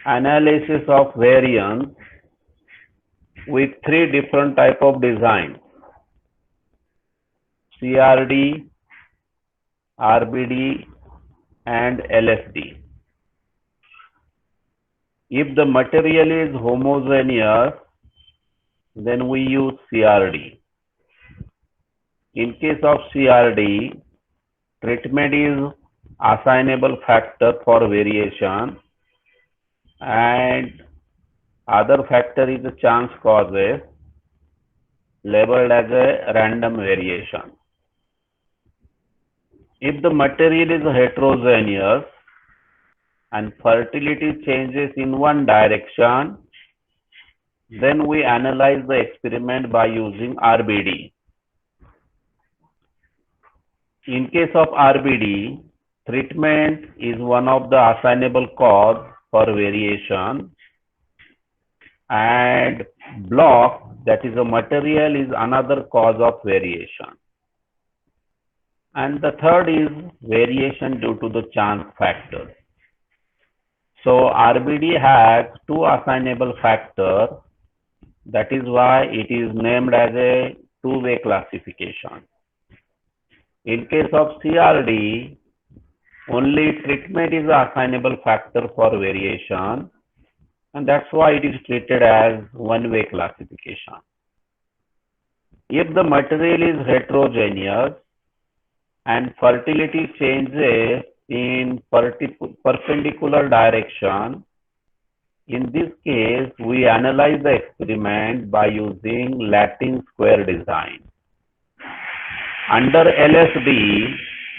analysis of variance with three different type of design: CRD, RBD, and LSD. If the material is homogeneous, then we use CRD. In case of CRD, treatment is assignable factor for variation, and other factor is the chance causes labeled as a random variation. If the material is heterogeneous and fertility changes in one direction, then we analyze the experiment by using RBD. In case of RBD, treatment is one of the assignable cause for variation, and block, that is a material, is another cause of variation. And the third is variation due to the chance factor. So RBD has two assignable factors. That is why it is named as a two-way classification. In case of CRD, only treatment is the assignable factor for variation, and that's why it is treated as one-way classification. If the material is heterogeneous and fertility changes in perpendicular direction, in this case, we analyze the experiment by using Latin square design. Under LSD,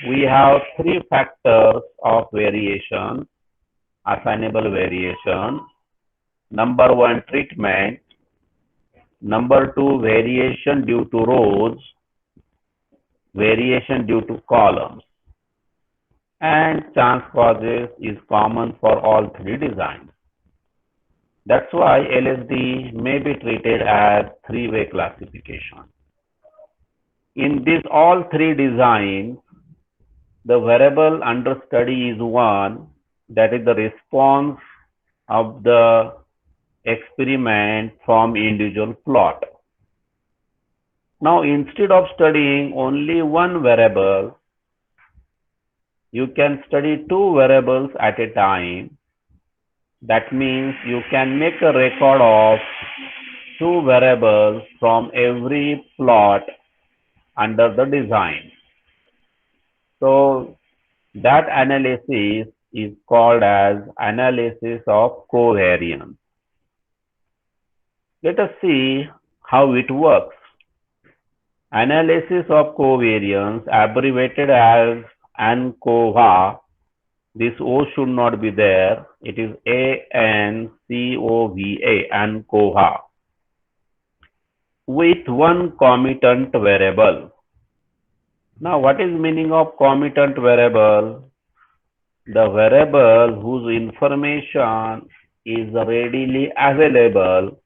we have three factors of variation, assignable variation. Number one, treatment. Number two, variation due to rows, variation due to columns. And chance causes is common for all three designs. That's why LSD may be treated as three-way classification. In these all three designs, the variable under study is one, that is the response of the experiment from individual plot. Now, instead of studying only one variable, you can study two variables at a time. That means you can make a record of two variables from every plot under the design. So that analysis is called as analysis of covariance. Let us see how it works. Analysis of covariance, abbreviated as ANCOVA. This O should not be there. It is ANCOVA, ANCOVA, with one commutant variable. Now, what is meaning of commutant variable? The variable whose information is readily available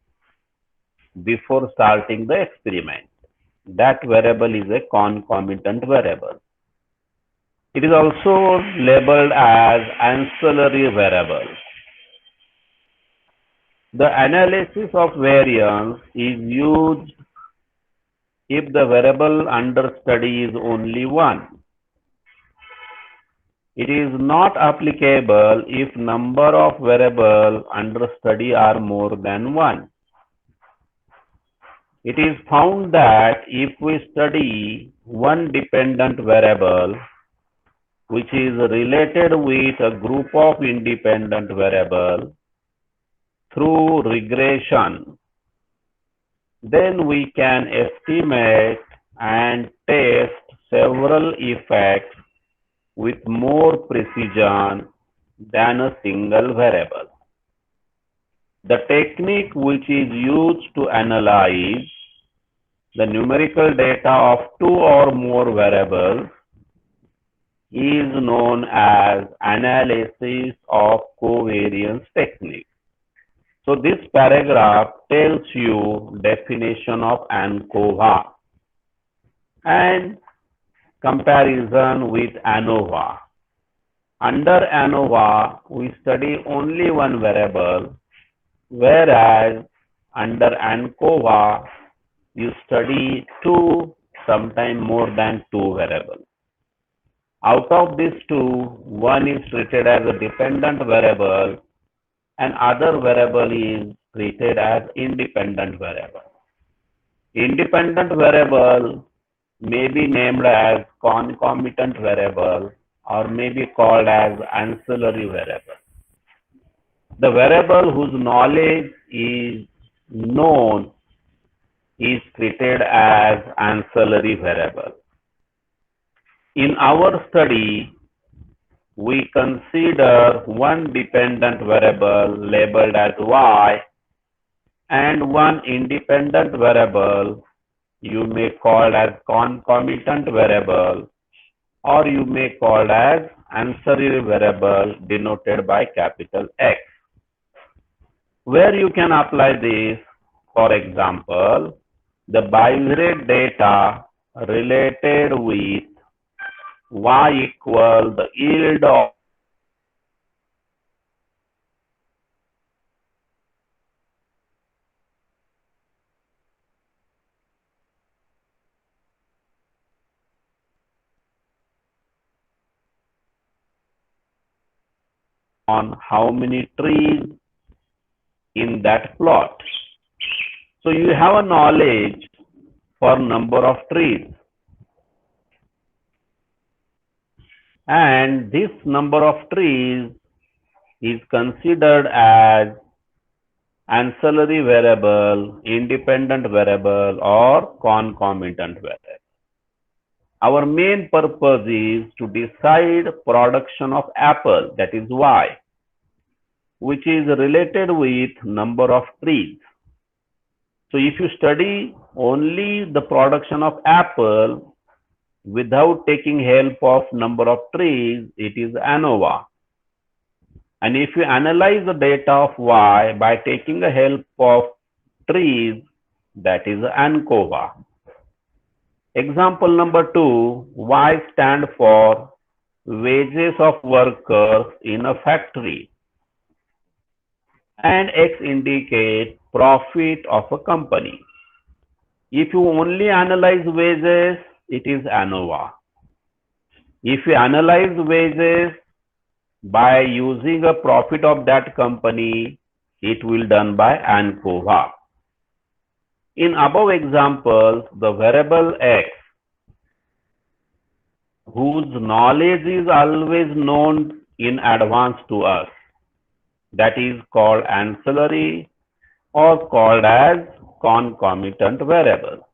before starting the experiment. That variable is a concomitant variable. It is also labeled as ancillary variable. The analysis of variance is used if the variable under study is only one. It is not applicable if number of variables under study are more than one. It is found that if we study one dependent variable, which is related with a group of independent variables through regression, then we can estimate and test several effects with more precision than a single variable. The technique which is used to analyze the numerical data of two or more variables is known as analysis of covariance technique. So this paragraph tells you definition of ANCOVA and comparison with ANOVA. Under ANOVA, we study only one variable, whereas under ANCOVA, you study two, sometimes more than two variables. Out of these two, one is treated as a dependent variable and other variable is treated as independent variable. Independent variable may be named as concomitant variable or may be called as ancillary variable. The variable whose knowledge is known is treated as ancillary variable. In our study, we consider one dependent variable labeled as y and one independent variable you may call as concomitant variable or you may call as ancillary variable denoted by capital X. Where you can apply this, for example, the bivariate data related with y equal the yield of on how many trees in that plot. So you have a knowledge for number of trees. And this number of trees is considered as ancillary variable, independent variable, or concomitant variable. Our main purpose is to decide production of apple, that is Y, which is related with number of trees. So if you study only the production of apple without taking help of number of trees, it is ANOVA. And if you analyze the data of Y by taking the help of trees, that is ANCOVA. Example number 2, Y stand for wages of workers in a factory and X indicate profit of a company. If you only analyze wages, it is ANOVA. If you analyze wages by using a profit of that company, it will done by ANCOVA. In above examples, the variable X, whose knowledge is always known in advance to us, that is called ancillary or called as concomitant variable.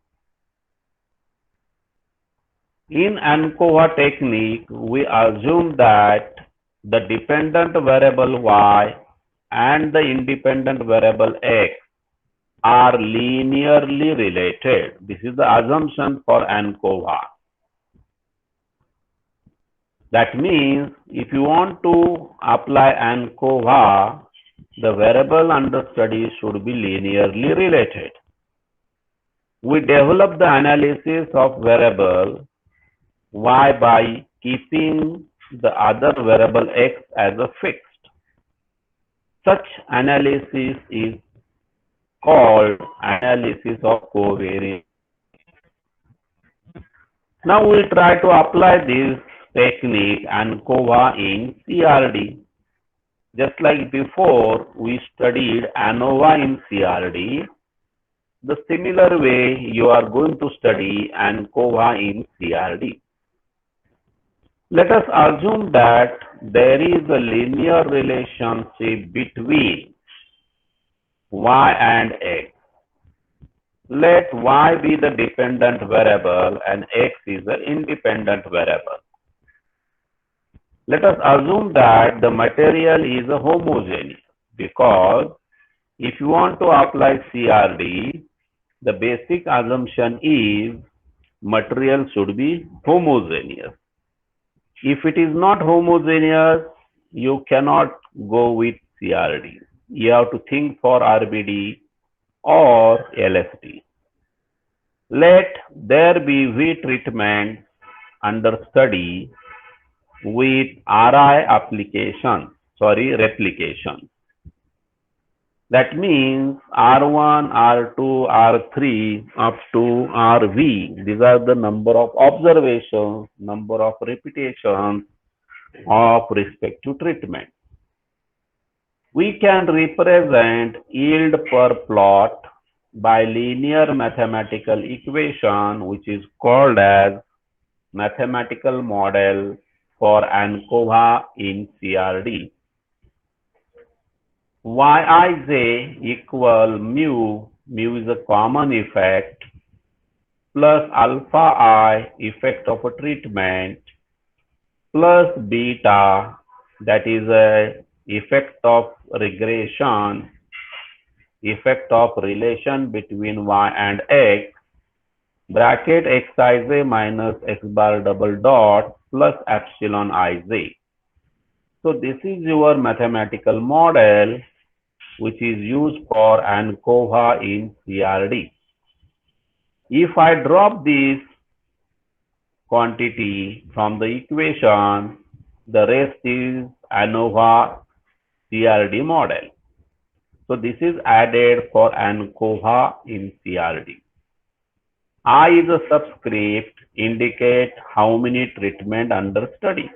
In ANCOVA technique, we assume that the dependent variable Y and the independent variable X are linearly related. This is the assumption for ANCOVA. That means if you want to apply ANCOVA, the variable under study should be linearly related. We develop the analysis of variable Y by keeping the other variable X as a fixed. Such analysis is called analysis of covariance. Now we try to apply this technique ANCOVA in CRD. Just like before, we studied ANOVA in CRD. The similar way you are going to study ANCOVA in CRD. Let us assume that there is a linear relationship between Y and X. Let Y be the dependent variable and X is the independent variable. Let us assume that the material is a homogeneous, because if you want to apply CRD, the basic assumption is material should be homogeneous. If it is not homogeneous, you cannot go with CRD. You have to think for RBD or LSD. Let there be V treatment under study with Ri replication. That means R1, R2, R3 up to Rv. These are the number of observations, number of repetitions of respective treatment. We can represent yield per plot by linear mathematical equation, which is called as mathematical model for ANCOVA in CRD. Yij equal mu is a common effect, plus alpha I effect of a treatment, plus beta, that is a effect of regression, effect of relation between y and x, bracket xij minus x bar double dot plus epsilon ij. So this is your mathematical model which is used for ANCOVA in CRD. If I drop this quantity from the equation, the rest is ANOVA CRD model. So this is added for ANCOVA in CRD. I is a subscript indicate how many treatment under study.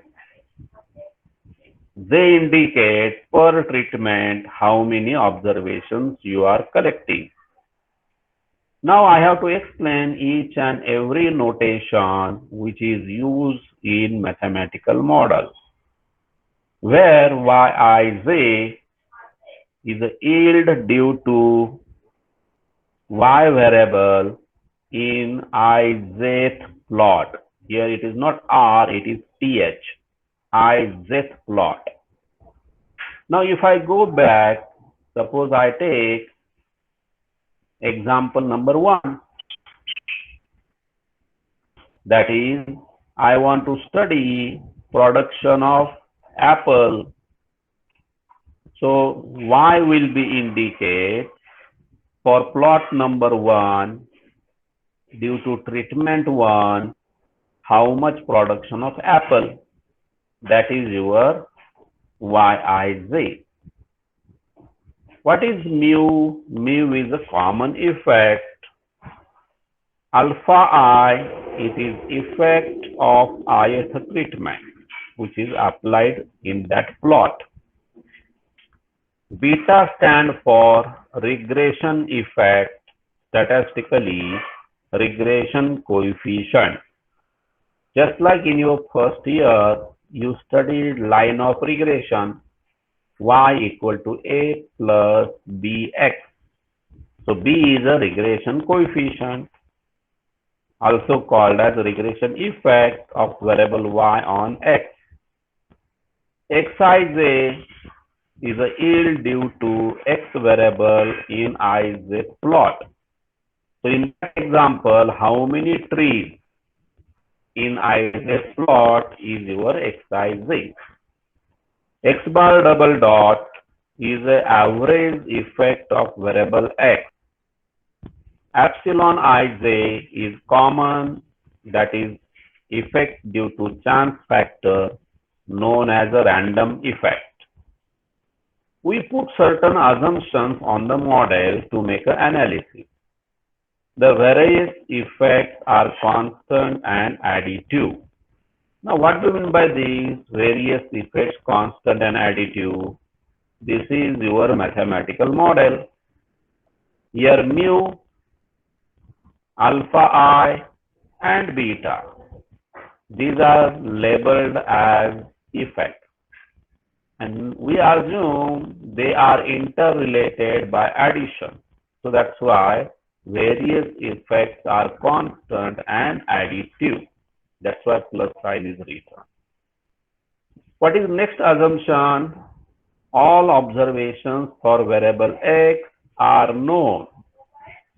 They indicate per treatment how many observations you are collecting. Now I have to explain each and every notation which is used in mathematical models, where Yij is a yield due to y variable in ith plot. Here it is not R, it is th, ith plot. Now if I go back, suppose I take example number 1. That is, I want to study production of apple. So Y will be indicate for plot number 1 due to treatment 1 how much production of apple. That is your Yij. What is mu? Mu is a common effect. Alpha I, it is effect of ith treatment which is applied in that plot. Beta stand for regression effect, statistically regression coefficient. Just like in your first year, you studied line of regression, y equal to a plus bx. So b is a regression coefficient, also called as regression effect of variable y on x. Xij is a yield due to x variable in iz plot. So in that example, how many trees in iz plot is your xij. X bar double dot is the average effect of variable x. Epsilon ij is common, that is effect due to chance factor known as a random effect. We put certain assumptions on the model to make an analysis. The various effects are constant and additive. Now, what do you mean by these various effects, constant and additive? This is your mathematical model. Here mu, alpha I, and beta. These are labeled as effects. And we assume they are interrelated by addition. So that's why various effects are constant and additive. That's why plus sign is written. What is next assumption? All observations for variable x are known.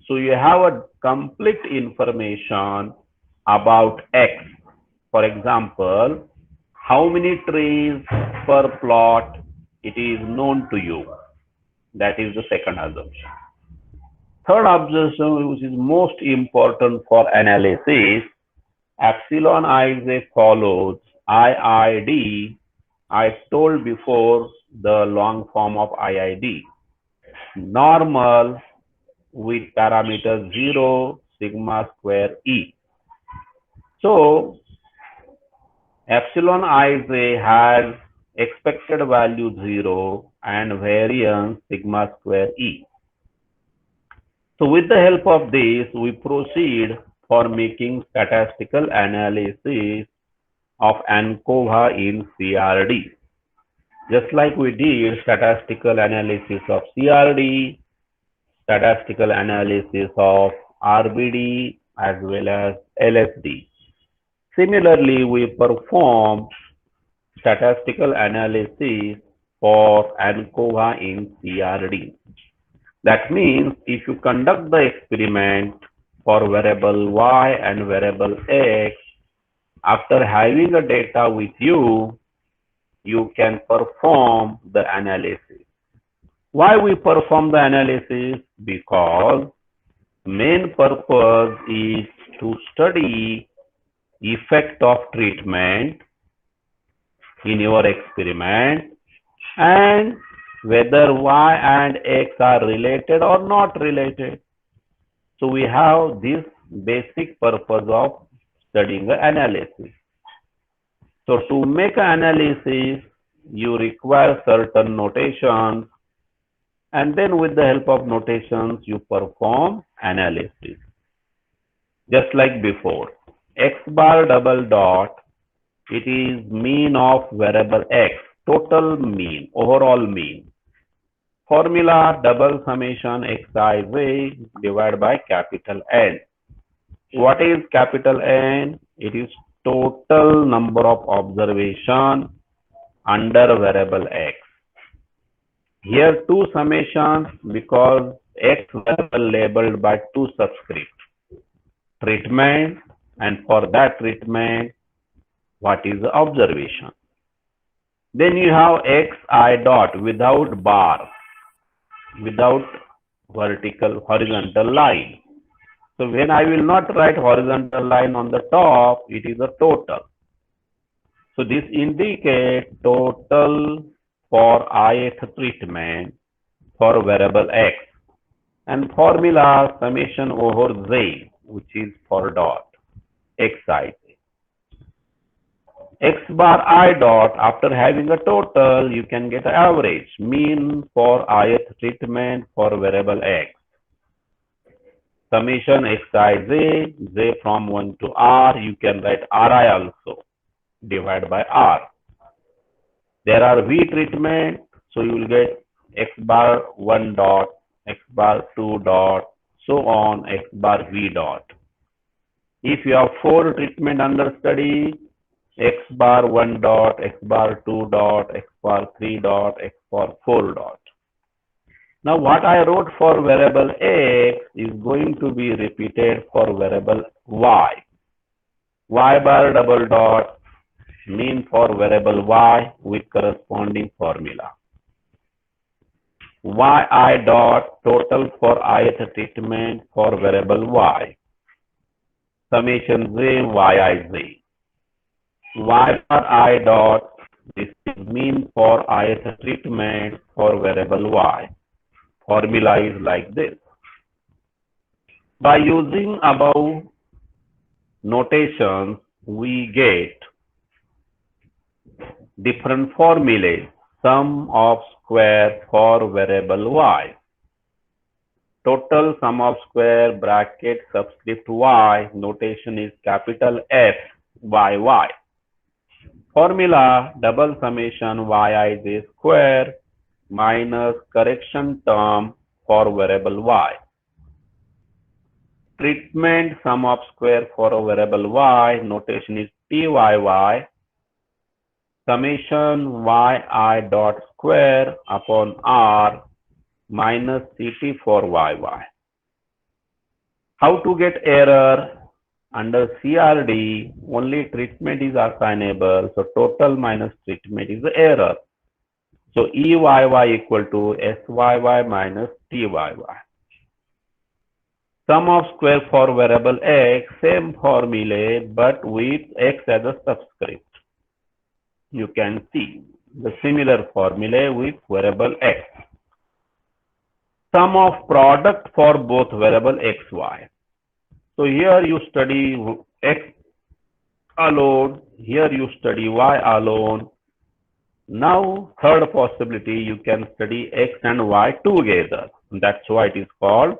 So you have a complete information about x. For example, how many trees per plot, it is known to you. That is the second assumption. Third observation, which is most important for analysis, epsilon ij follows IID, I told before the long form of IID. Normal with parameter 0 sigma square E. So epsilon ij has expected value 0 and variance sigma square E. So with the help of this, we proceed for making statistical analysis of ANCOVA in CRD. Just like we did statistical analysis of CRD, statistical analysis of RBD as well as LSD. Similarly, we perform statistical analysis for ANCOVA in CRD. That means if you conduct the experiment for variable y and variable x, after having the data with you, you can perform the analysis. Why we perform the analysis? Because main purpose is to study effect of treatment in your experiment and whether y and x are related or not related. So we have this basic purpose of studying the analysis. So to make an analysis, you require certain notations, and then with the help of notations, you perform analysis. Just like before, x bar double dot, it is mean of variable x, total mean, overall mean. Formula double summation xij divided by capital N. What is capital N? It is total number of observations under variable x. Here two summations because x variable labeled by two subscripts. Treatment, and for that treatment, what is the observation? Then you have xi dot without bar, without horizontal line. So when I will not write horizontal line on the top, it is a total. So this indicates total for ith treatment for variable x, and formula summation over z, which is for dot xi. X bar I dot, after having a total, you can get average, mean for ith treatment for variable x. Summation xij, j from 1 to r, you can write ri also, divide by r. There are v treatment, so you will get x bar 1 dot, x bar 2 dot, so on, x bar v dot. If you have 4 treatment under study, x bar 1 dot, x bar 2 dot, x bar 3 dot, x bar 4 dot. Now what I wrote for variable x is going to be repeated for variable y. Y bar double dot, mean for variable y with corresponding formula. Yi dot, total for ith treatment for variable y. Summation j yij. Y bar I dot, this is mean for ith treatment for variable y. Formula is like this. By using above notations, we get different formulas. Sum of square for variable y. Total sum of square bracket subscript y, notation is capital F y. Formula double summation yij square minus correction term for variable y. Treatment sum of square for a variable y, notation is tyy, summation yi dot square upon r minus ct for yy. How to get error? Under CRD, only treatment is assignable, so total minus treatment is the error. So EYY equal to SYY minus TYY. Sum of square for variable x, same formula, but with x as a subscript. you can see the similar formula with variable x. Sum of product for both variable x, y. So here you study x alone, here you study y alone. Now third possibility, you can study x and y together. That's why it is called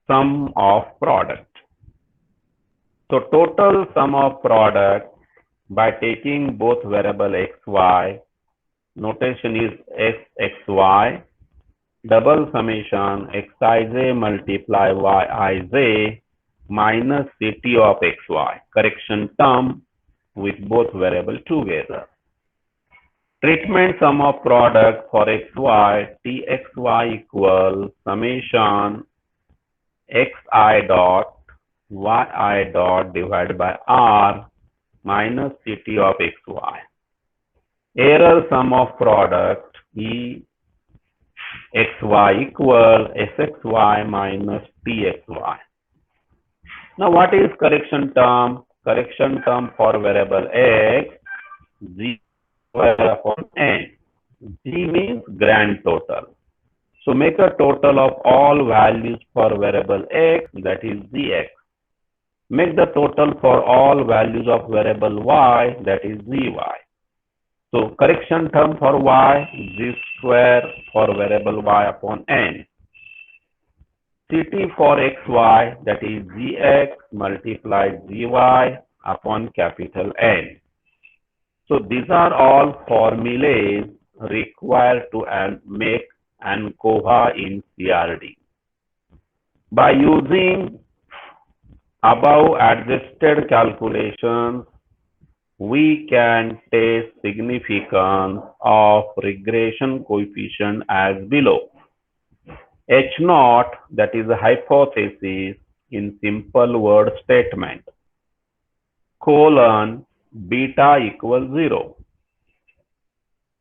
sum of product. So total sum of product by taking both variable x, y, notation is x, x, y, double summation xij multiply yij minus ct of xy, correction term with both variable together. Treatment sum of product for xy, txy equals summation xi dot yi dot divided by r minus ct of xy. Error sum of product e xy equal sxy minus txy. Now what is correction term? Correction term for variable x, g square upon n. G means grand total. So make a total of all values for variable x, that is gx. Make the total for all values of variable y, that is gy. So correction term for y, g square for variable y upon n. Ct for xy, that is gx multiplied gy upon capital N. So these are all formulas required to make ANCOVA in CRD. By using above adjusted calculations, we can test significance of regression coefficient as below. H naught, that is a hypothesis in simple word statement, colon beta equals 0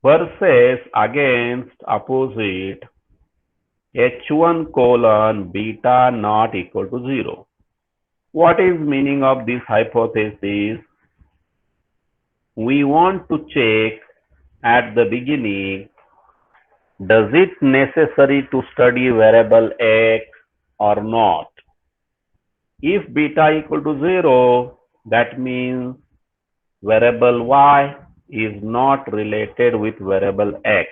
versus against opposite H1 colon beta not equal to 0. What is meaning of this hypothesis? We want to check at the beginning, does it necessary to study variable x or not? If beta equal to 0, that means variable y is not related with variable x.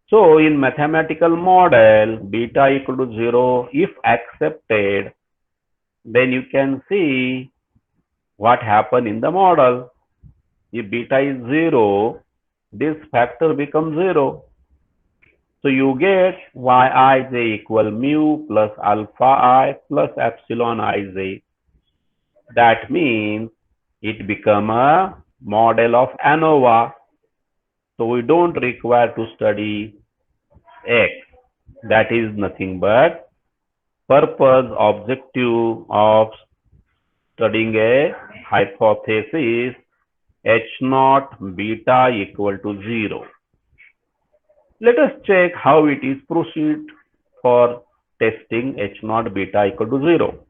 So in mathematical model, beta equal to 0, if accepted, then you can see what happened in the model. If beta is 0, this factor becomes 0. So you get yij equal mu plus alpha I plus epsilon ij. That means it become a model of ANOVA. So we don't require to study x. That is nothing but purpose, objective of studying a hypothesis H naught beta equal to 0. Let us check how it is proceed for testing H naught beta equal to 0.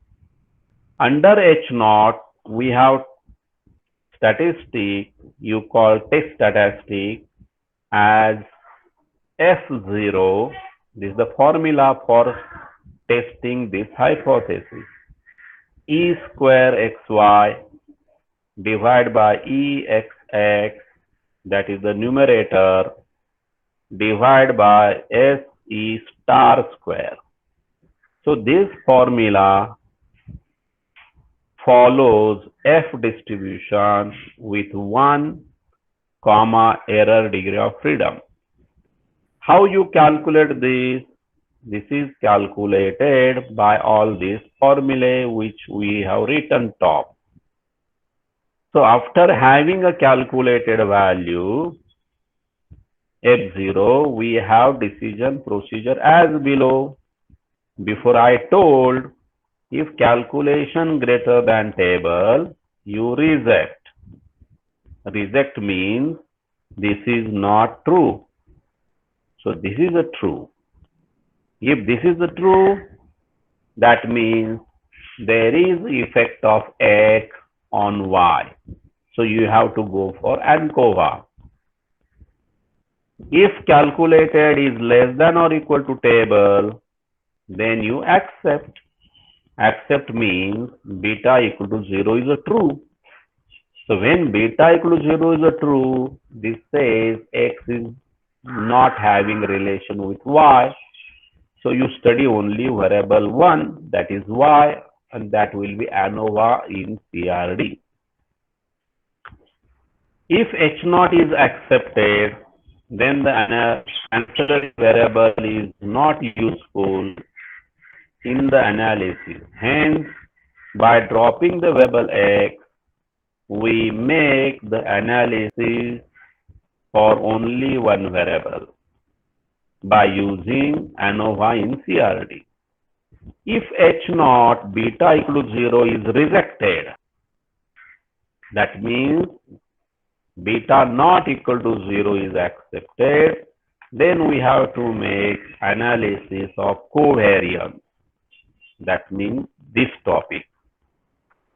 Under H naught, we have statistic, you call test statistic as F0. This is the formula for testing this hypothesis. E square xy divided by exx, that is the numerator, divided by SE star square. So this formula follows F distribution with 1 comma error degree of freedom. How you calculate this? This is calculated by all these formulae which we have written top. So after having a calculated value F0, we have decision procedure as below. Before I told, if calculation greater than table, you reject. Reject means this is not true. So this is a true. If this is a true, that means there is effect of x on y. So you have to go for ANCOVA. If calculated is less than or equal to table, then you accept. Accept means beta equal to 0 is a true. So when beta equal to 0 is a true, this says x is not having relation with y. So you study only variable 1, that is y, and that will be ANOVA in CRD. If H0 is accepted, then the ancillary variable is not useful in the analysis. Hence, by dropping the variable x, we make the analysis for only one variable by using ANOVA in CRD. If H0 beta equal to 0 is rejected, that means beta not equal to 0 is accepted, then we have to make analysis of covariance. That means this topic.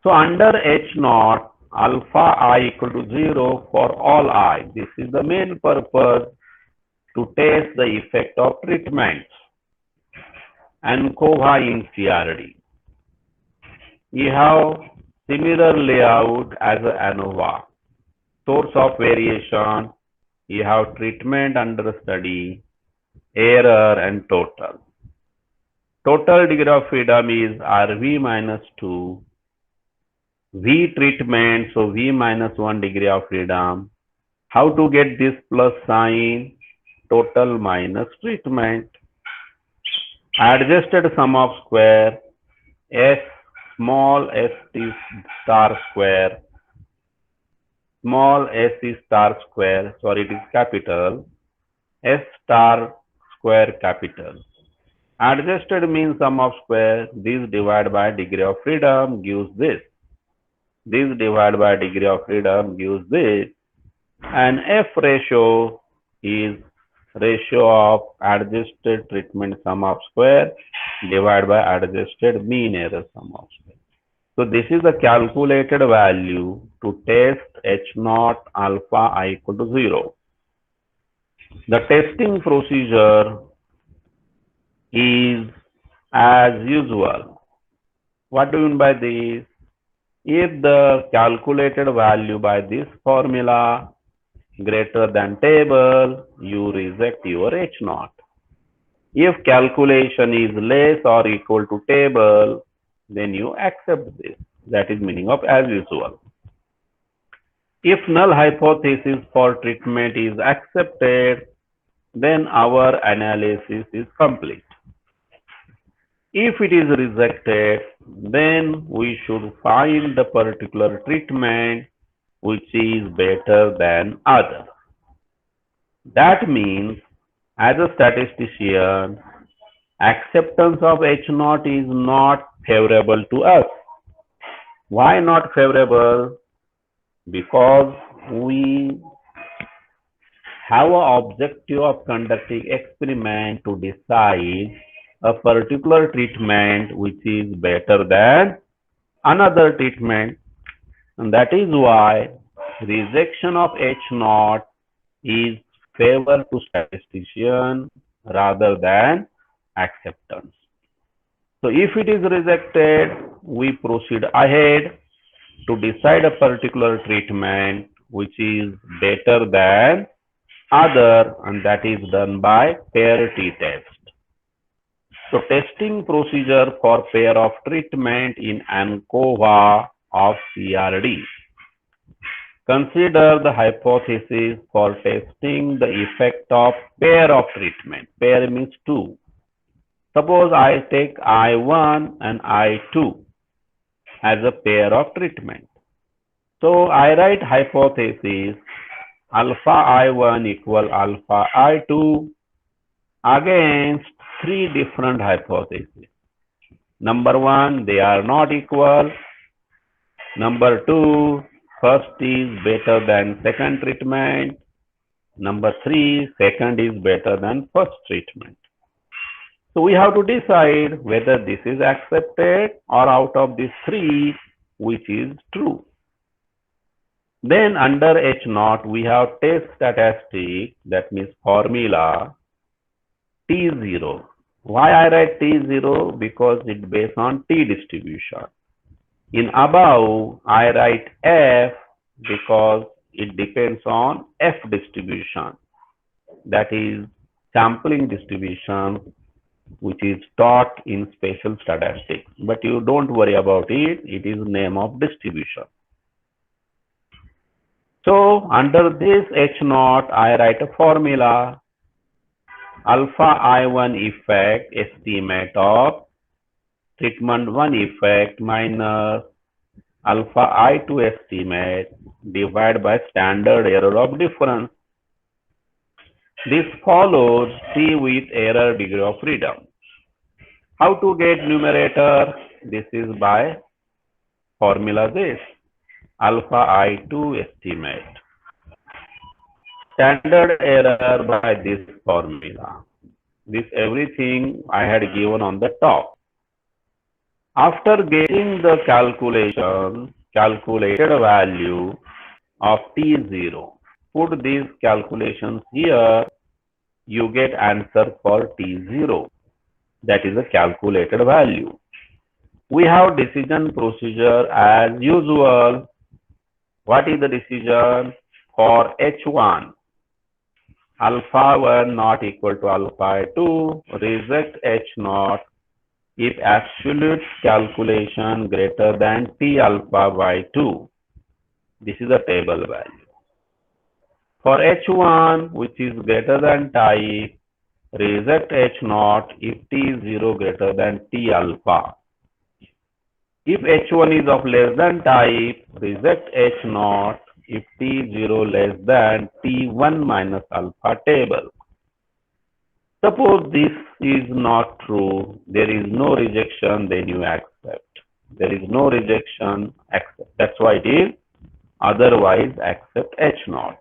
So under H0, alpha I equal to 0 for all I. This is the main purpose to test the effect of treatments and ANCOVA in CRD. We have similar layout as ANOVA. Source of variation, you have treatment under study, error and total. Total degree of freedom is RV minus 2. V treatment, so V minus 1 degree of freedom. How to get this plus sign? Total minus treatment. Adjusted sum of square, S small s t star square. Small s is star square, sorry it is capital, S star square capital. Adjusted means sum of square, this divided by degree of freedom gives this. This divided by degree of freedom gives this. And F ratio is ratio of adjusted treatment sum of square divided by adjusted mean error sum of square. So this is the calculated value to test H0 alpha I equal to 0. The testing procedure is as usual. What do you mean by this? If the calculated value by this formula greater than table, you reject your H0. If calculation is less or equal to table, then you accept this. That is meaning of as usual. If null hypothesis for treatment is accepted, then our analysis is complete. If it is rejected, then we should find the particular treatment which is better than other. That means, as a statistician, acceptance of H0 is not favorable to us. Why not favorable? Because we have an objective of conducting experiment to decide a particular treatment which is better than another treatment, and that is why rejection of H0 is favor to statistician rather than acceptance. So if it is rejected, we proceed ahead to decide a particular treatment which is better than other, and that is done by pair t-test. So testing procedure for pair of treatment in ANCOVA of CRD. Consider the hypothesis for testing the effect of pair of treatment. Pair means two. Suppose I take I1 and I2 as a pair of treatment. So I write hypothesis alpha I1 equal alpha I2 against three different hypotheses. Number one, they are not equal. Number two, first is better than second treatment. Number three, second is better than first treatment. So we have to decide whether this is accepted or out of these three, which is true. Then under H naught, we have test statistic, that means formula T0. Why I write T0? Because it's based on T distribution. In above, I write F because it depends on F distribution, that is sampling distribution, which is taught in special statistics. But you don't worry about it, it is name of distribution. So under this H naught, I write a formula alpha I1 effect estimate of treatment 1 effect minus alpha I2 estimate divided by standard error of difference. This follows T with error degree of freedom. How to get numerator? This is by formula this alpha I2 estimate. Standard error by this formula. This everything I had given on the top. After getting the calculated value of T0, put these calculations here, you get answer for T0. That is a calculated value. We have decision procedure as usual. What is the decision? For H1, alpha 1 not equal to alpha 2, reject H naught if absolute calculation greater than T alpha by 2. This is a table value. For H1, which is greater than type, reject H naught if T0 greater than T alpha. If H1 is of less than type, reject H naught if T0 less than T1 minus alpha table. Suppose this is not true, there is no rejection, then you accept. There is no rejection, accept. That's why it is otherwise accept H naught.